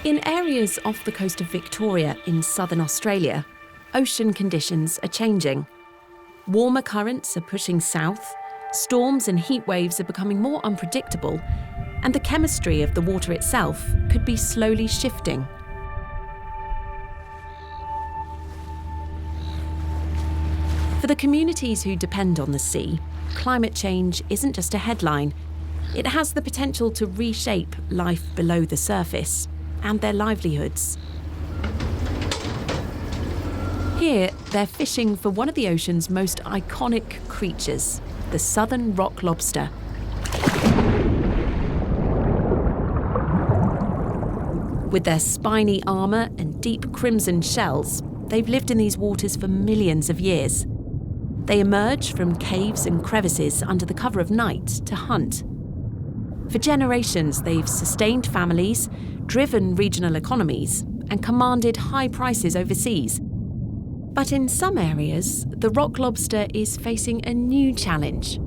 In areas off the coast of Victoria in southern Australia, ocean conditions are changing. Warmer currents are pushing south, storms and heat waves are becoming more unpredictable, and the chemistry of the water itself could be slowly shifting. For the communities who depend on the sea, climate change isn't just a headline. It has the potential to reshape life below the surface and their livelihoods. Here, they're fishing for one of the ocean's most iconic creatures, the Southern Rock Lobster. With their spiny armour and deep crimson shells, they've lived in these waters for millions of years. They emerge from caves and crevices under the cover of night to hunt. For generations, they've sustained families, driven regional economies, and commanded high prices overseas. But in some areas, the rock lobster is facing a new challenge.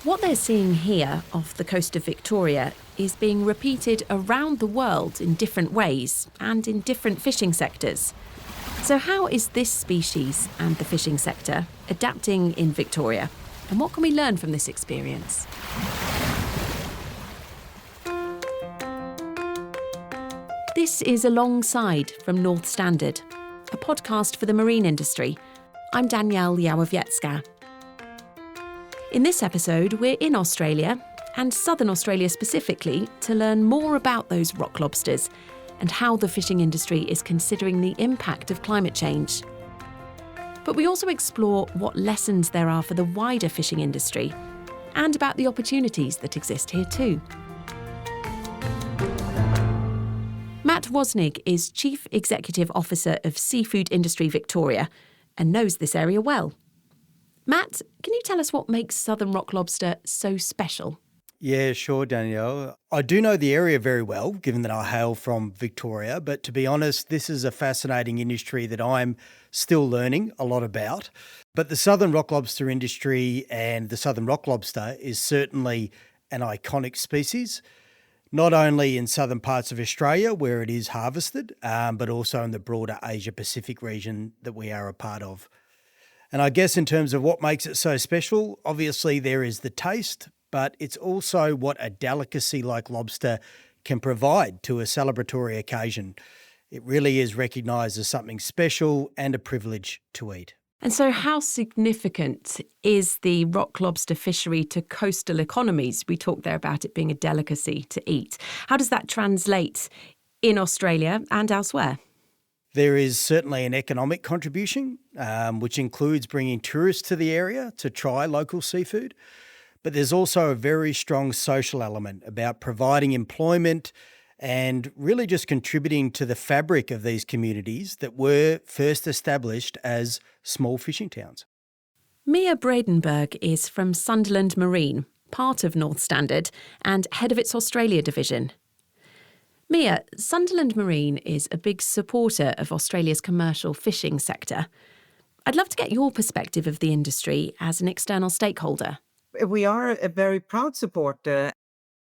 What they're seeing here off the coast of Victoria is being repeated around the world in different ways and in different fishing sectors. So how is this species and the fishing sector adapting in Victoria? And what can we learn from this experience? This is Alongside from NorthStandard, a podcast for the marine industry. I'm Danielle Jalowiecka. In this episode, we're in Australia, and southern Australia specifically, to learn more about those rock lobsters and how the fishing industry is considering the impact of climate change. But we also explore what lessons there are for the wider fishing industry and about the opportunities that exist here too. Matt Wassnig is Chief Executive Officer of Seafood Industry Victoria and knows this area well. Matt, can you tell us what makes Southern Rock Lobster so special? Yeah, sure, Danielle. I do know the area very well, given that I hail from Victoria, but to be honest, this is a fascinating industry that I'm still learning a lot about. But the Southern Rock Lobster industry and the Southern Rock Lobster is certainly an iconic species, not only in southern parts of Australia where it is harvested, but also in the broader Asia-Pacific region that we are a part of. And I guess in terms of what makes it so special, obviously there is the taste, but it's also what a delicacy like lobster can provide to a celebratory occasion. It really is recognised as something special and a privilege to eat. And so how significant is the rock lobster fishery to coastal economies? We talked there about it being a delicacy to eat. How does that translate in Australia and elsewhere? There is certainly an economic contribution, which includes bringing tourists to the area to try local seafood. But there's also a very strong social element about providing employment and really just contributing to the fabric of these communities that were first established as small fishing towns. Mia Bredenburg is from Sunderland Marine, part of NorthStandard, and head of its Australia division. Mia, Sunderland Marine is a big supporter of Australia's commercial fishing sector. I'd love to get your perspective of the industry as an external stakeholder. We are a very proud supporter.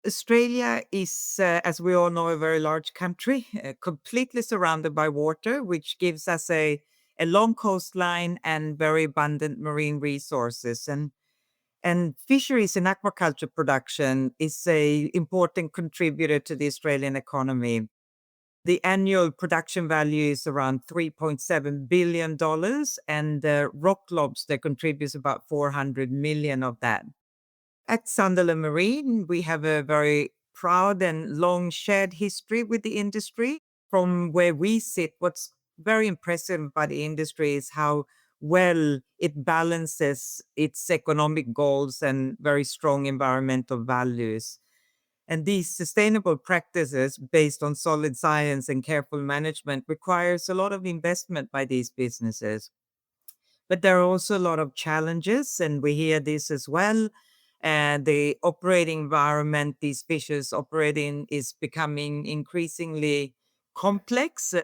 Australia is, as we all know, a very large country, completely surrounded by water, which gives us a long coastline and very abundant marine resources. And fisheries and aquaculture production is an important contributor to the Australian economy. The annual production value is around $3.7 billion, and rock lobster contributes about $400 million of that. At Sunderland Marine, we have a very proud and long shared history with the industry. From where we sit, what's very impressive about the industry is how well it balances its economic goals and very strong environmental values. And these sustainable practices based on solid science and careful management requires a lot of investment by these businesses. But there are also a lot of challenges, and we hear this as well. And the operating environment these fishes operate in is becoming increasingly complex.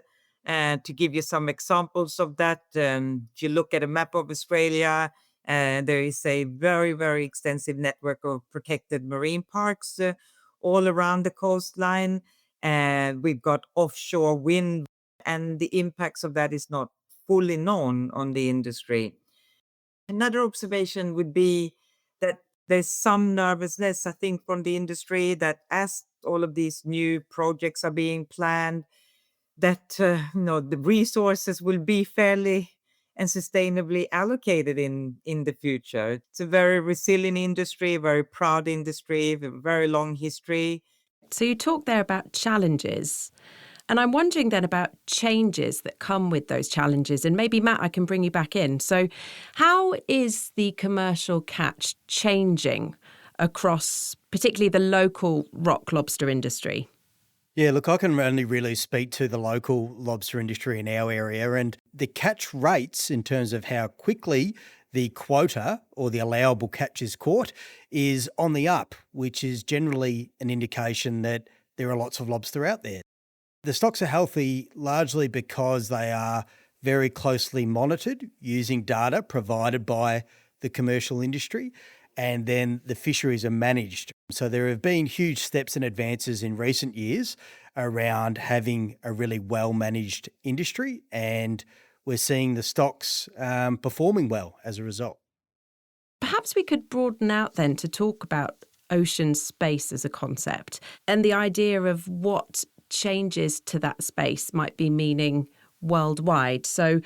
To give you some examples of that, you look at a map of Australia, There is a very, very extensive network of protected marine parks all around the coastline. And we've got offshore wind, and the impacts of that is not fully known on the industry. Another observation would be that there's some nervousness, I think, from the industry that as all of these new projects are being planned, that the resources will be fairly and sustainably allocated in the future. It's a very resilient industry, a very proud industry, with a very long history. So you talk there about challenges. And I'm wondering then about changes that come with those challenges. And maybe, Matt, I can bring you back in. So how is the commercial catch changing across particularly the local rock lobster industry? Yeah, look, I can only really speak to the local lobster industry in our area, and the catch rates in terms of how quickly the quota or the allowable catch is caught is on the up, which is generally an indication that there are lots of lobster out there. The stocks are healthy largely because they are very closely monitored using data provided by the commercial industry, and then the fisheries are managed. So there have been huge steps and advances in recent years around having a really well-managed industry, and we're seeing the stocks performing well as a result. Perhaps we could broaden out then to talk about ocean space as a concept and the idea of what changes to that space might be meaning worldwide. So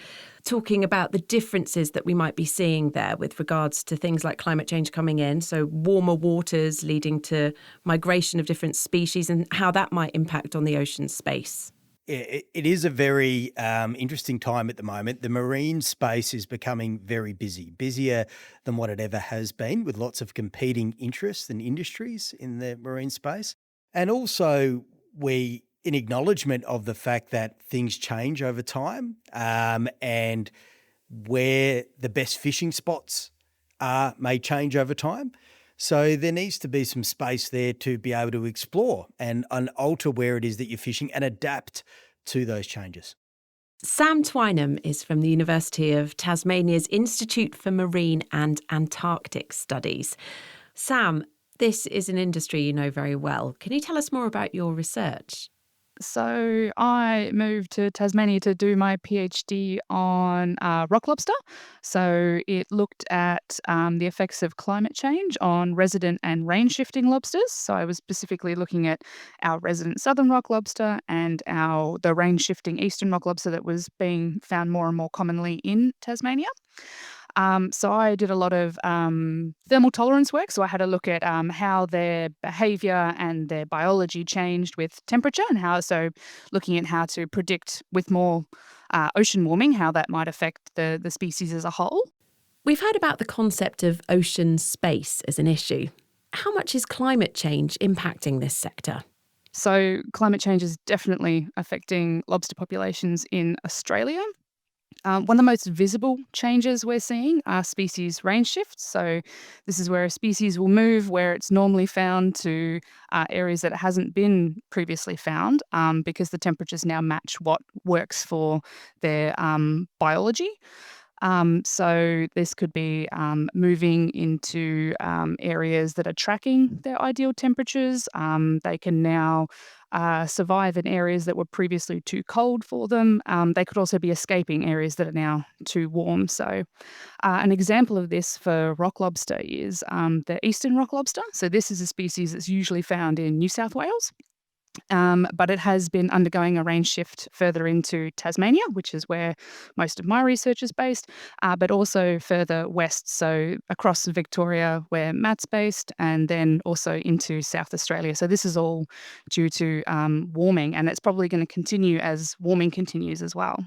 talking about the differences that we might be seeing there with regards to things like climate change coming in, so warmer waters leading to migration of different species and how that might impact on the ocean space. It is a very interesting time at the moment. The marine space is becoming very busy, busier than what it ever has been, with lots of competing interests and industries in the marine space. And also in acknowledgement of the fact that things change over time, and where the best fishing spots are may change over time. So there needs to be some space there to be able to explore and alter where it is that you're fishing and adapt to those changes. Sam Twiname is from the University of Tasmania's Institute for Marine and Antarctic Studies. Sam, this is an industry you know very well. Can you tell us more about your research? So I moved to Tasmania to do my PhD on rock lobster. So it looked at the effects of climate change on resident and range-shifting lobsters. So I was specifically looking at our resident Southern Rock Lobster and the range-shifting Eastern Rock Lobster that was being found more and more commonly in Tasmania. So I did a lot of thermal tolerance work. So I had a look at how their behavior and their biology changed with temperature, and looking at how to predict with more ocean warming, how that might affect the species as a whole. We've heard about the concept of ocean space as an issue. How much is climate change impacting this sector? So climate change is definitely affecting lobster populations in Australia. One of the most visible changes we're seeing are species range shifts. So this is where a species will move where it's normally found to areas that it hasn't been previously found, because the temperatures now match what works for their biology. So this could be moving into areas that are tracking their ideal temperatures. They can now survive in areas that were previously too cold for them. They could also be escaping areas that are now too warm. So an example of this for rock lobster is the eastern rock lobster. So this is a species that's usually found in New South Wales. But it has been undergoing a range shift further into Tasmania, which is where most of my research is based, but also further west, so across Victoria where Matt's based, and then also into South Australia. So this is all due to warming, and it's probably going to continue as warming continues as well.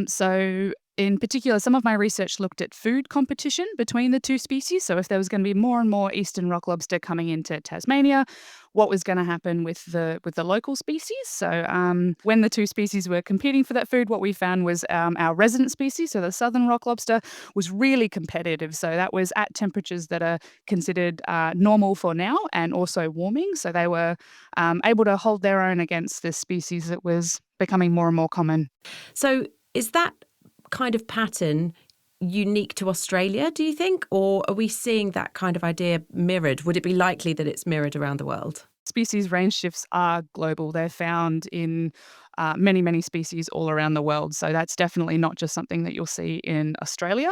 So in particular, some of my research looked at food competition between the two species. So if there was going to be more and more eastern rock lobster coming into Tasmania, what was going to happen with the local species? So when the two species were competing for that food, what we found was our resident species, so the southern rock lobster, was really competitive. So that was at temperatures that are considered normal for now and also warming. So they were able to hold their own against this species that was becoming more and more common. So is that kind of pattern unique to Australia, do you think? Or are we seeing that kind of idea mirrored? Would it be likely that it's mirrored around the world? Species range shifts are global. They're found in many, many species all around the world. So that's definitely not just something that you'll see in Australia.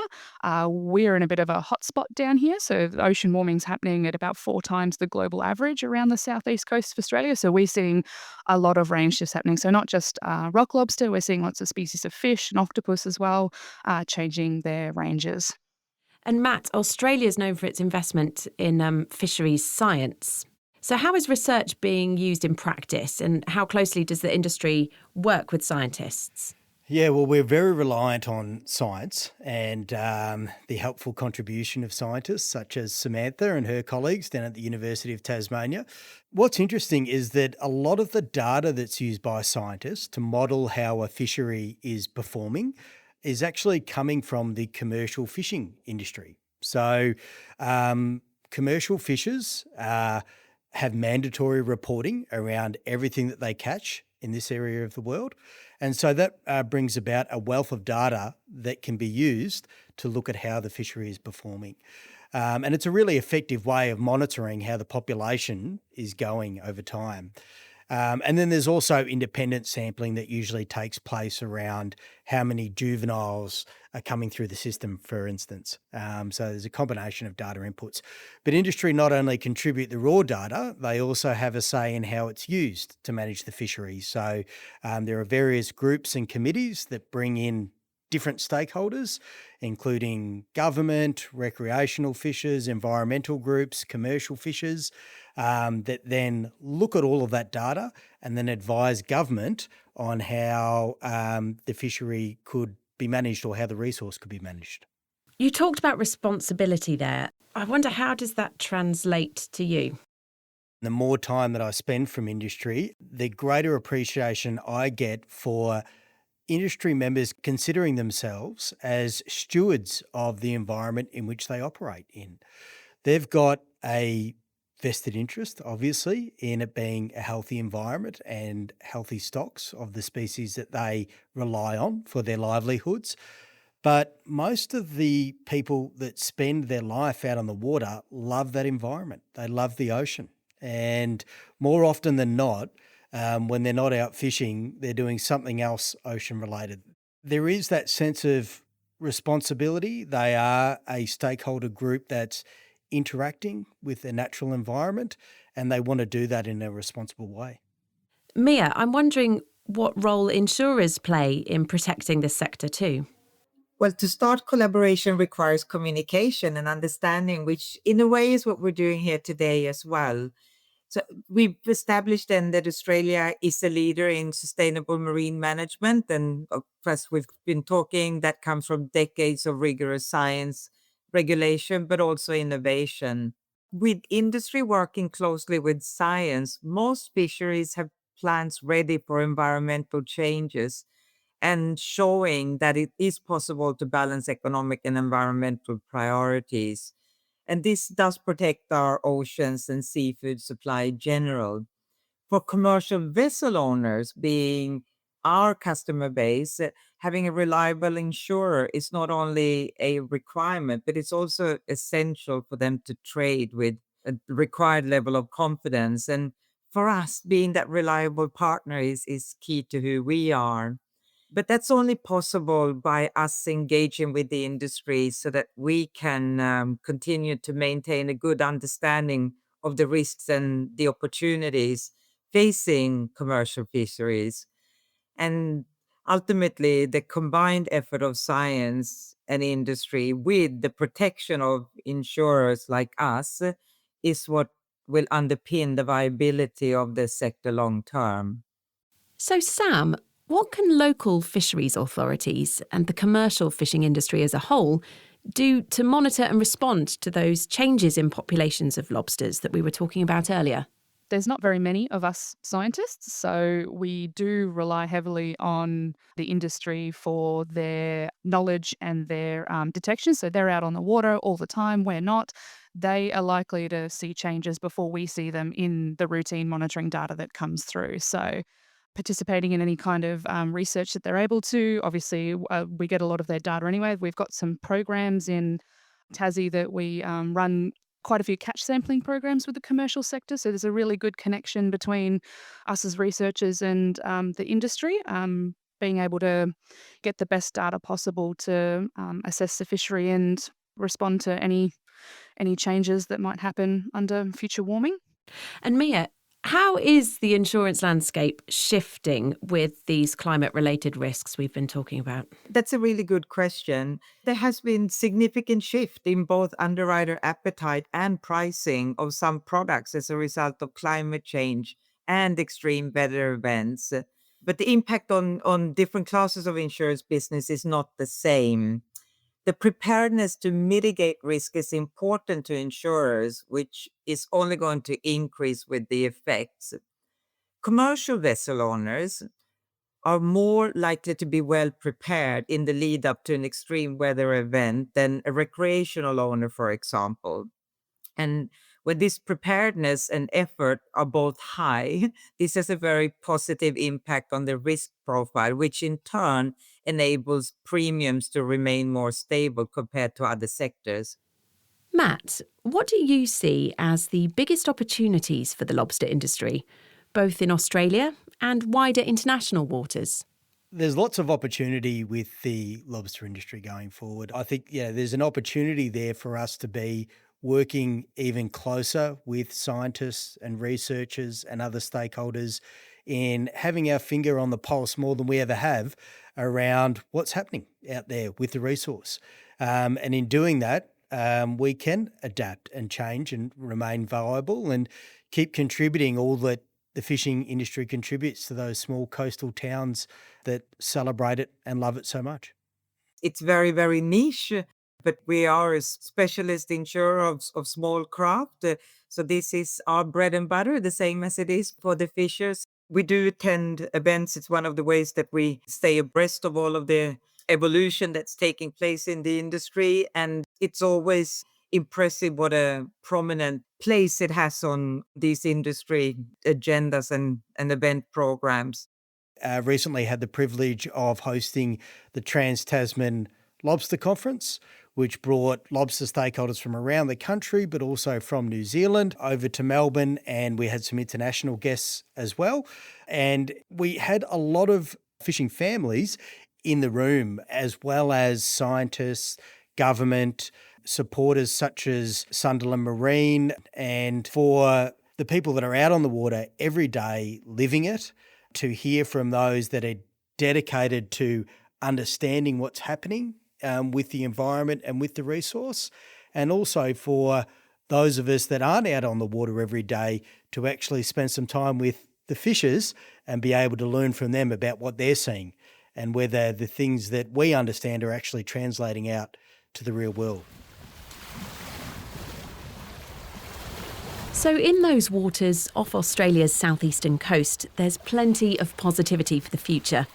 We're in a bit of a hotspot down here. So the ocean warming's happening at about 4 times the global average around the southeast coast of Australia. So we're seeing a lot of range shifts happening. So not just rock lobster, we're seeing lots of species of fish and octopus as well, changing their ranges. And Matt, Australia is known for its investment in fisheries science. So how is research being used in practice, and how closely does the industry work with scientists? Yeah, well, we're very reliant on science and the helpful contribution of scientists such as Samantha and her colleagues down at the University of Tasmania. What's interesting is that a lot of the data that's used by scientists to model how a fishery is performing is actually coming from the commercial fishing industry. So commercial fishers have mandatory reporting around everything that they catch in this area of the world. And so that brings about a wealth of data that can be used to look at how the fishery is performing. And it's a really effective way of monitoring how the population is going over time. And then there's also independent sampling that usually takes place around how many juveniles are coming through the system, for instance. So there's a combination of data inputs. But industry not only contribute the raw data, they also have a say in how it's used to manage the fishery. So there are various groups and committees that bring in different stakeholders, including government, recreational fishers, environmental groups, commercial fishers, that then look at all of that data and then advise government on how the fishery could be managed or how the resource could be managed. You talked about responsibility there. I wonder, how does that translate to you? The more time that I spend from industry, the greater appreciation I get for industry members considering themselves as stewards of the environment in which they operate in. They've got a vested interest, obviously, in it being a healthy environment and healthy stocks of the species that they rely on for their livelihoods. But most of the people that spend their life out on the water love that environment. They love the ocean. And more often than not, when they're not out fishing, they're doing something else ocean related. There is that sense of responsibility. They are a stakeholder group that's interacting with their natural environment, and they want to do that in a responsible way. Mia, I'm wondering what role insurers play in protecting this sector too. Well, to start, collaboration requires communication and understanding, which in a way is what we're doing here today as well. So we've established then that Australia is a leader in sustainable marine management. And of course, we've been talking, that comes from decades of rigorous science, regulation, but also innovation. With industry working closely with science, most fisheries have plans ready for environmental changes and showing that it is possible to balance economic and environmental priorities. And this does protect our oceans and seafood supply in general. For commercial vessel owners, being our customer base, having a reliable insurer is not only a requirement, but it's also essential for them to trade with a required level of confidence. And for us, being that reliable partner is key to who we are. But that's only possible by us engaging with the industry so that we can continue to maintain a good understanding of the risks and the opportunities facing commercial fisheries. And ultimately, the combined effort of science and industry with the protection of insurers like us is what will underpin the viability of the sector long term. So, Sam, what can local fisheries authorities and the commercial fishing industry as a whole do to monitor and respond to those changes in populations of lobsters that we were talking about earlier? There's not very many of us scientists, so we do rely heavily on the industry for their knowledge and their detection. So they're out on the water all the time. We're not. They are likely to see changes before we see them in the routine monitoring data that comes through. So participating in any kind of research that they're able to. Obviously, we get a lot of their data anyway. We've got some programs in Tassie that we run quite a few catch sampling programs with the commercial sector. So there's a really good connection between us as researchers and the industry, being able to get the best data possible to assess the fishery and respond to any changes that might happen under future warming. And Mia, how is the insurance landscape shifting with these climate-related risks we've been talking about? That's a really good question. There has been significant shift in both underwriter appetite and pricing of some products as a result of climate change and extreme weather events. But the impact on different classes of insurance business is not the same. The preparedness to mitigate risk is important to insurers, which is only going to increase with the effects. Commercial vessel owners are more likely to be well prepared in the lead up to an extreme weather event than a recreational owner, for example. And when this preparedness and effort are both high, this has a very positive impact on the risk profile, which in turn enables premiums to remain more stable compared to other sectors. Matt, what do you see as the biggest opportunities for the lobster industry, both in Australia and wider international waters? There's lots of opportunity with the lobster industry going forward. I think, there's an opportunity there for us to be working even closer with scientists and researchers and other stakeholders in having our finger on the pulse more than we ever have around what's happening out there with the resource. And in doing that, we can adapt and change and remain viable and keep contributing all that the fishing industry contributes to those small coastal towns that celebrate it and love it so much. It's very, very niche, but we are a specialist insurer of small craft. So this is our bread and butter, the same as it is for the fishers. We do attend events. It's one of the ways that we stay abreast of all of the evolution that's taking place in the industry. And it's always impressive what a prominent place it has on these industry agendas and event programs. Recently had the privilege of hosting the Trans-Tasman Lobster Conference, which brought lobster stakeholders from around the country, but also from New Zealand over to Melbourne. And we had some international guests as well. And we had a lot of fishing families in the room, as well as scientists, government, supporters such as Sunderland Marine. And for the people that are out on the water every day living it, to hear from those that are dedicated to understanding what's happening with the environment and with the resource, and also for those of us that aren't out on the water every day to actually spend some time with the fishers and be able to learn from them about what they're seeing and whether the things that we understand are actually translating out to the real world. So in those waters off Australia's southeastern coast, there's plenty of positivity for the future.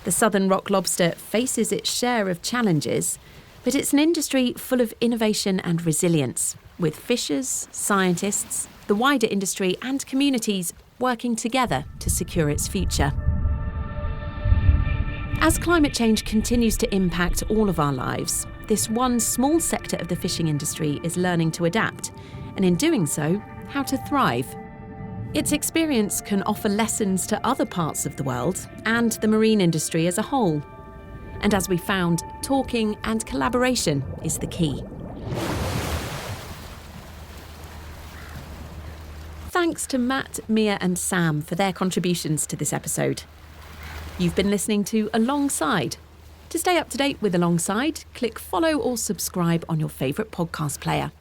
The Southern Rock Lobster faces its share of challenges, but it's an industry full of innovation and resilience, with fishers, scientists, the wider industry and communities working together to secure its future. As climate change continues to impact all of our lives, this one small sector of the fishing industry is learning to adapt, and in doing so, how to thrive. Its experience can offer lessons to other parts of the world and the marine industry as a whole. And as we found, talking and collaboration is the key. Thanks to Matt, Mia and Sam for their contributions to this episode. You've been listening to Alongside. To stay up to date with Alongside, click follow or subscribe on your favourite podcast player.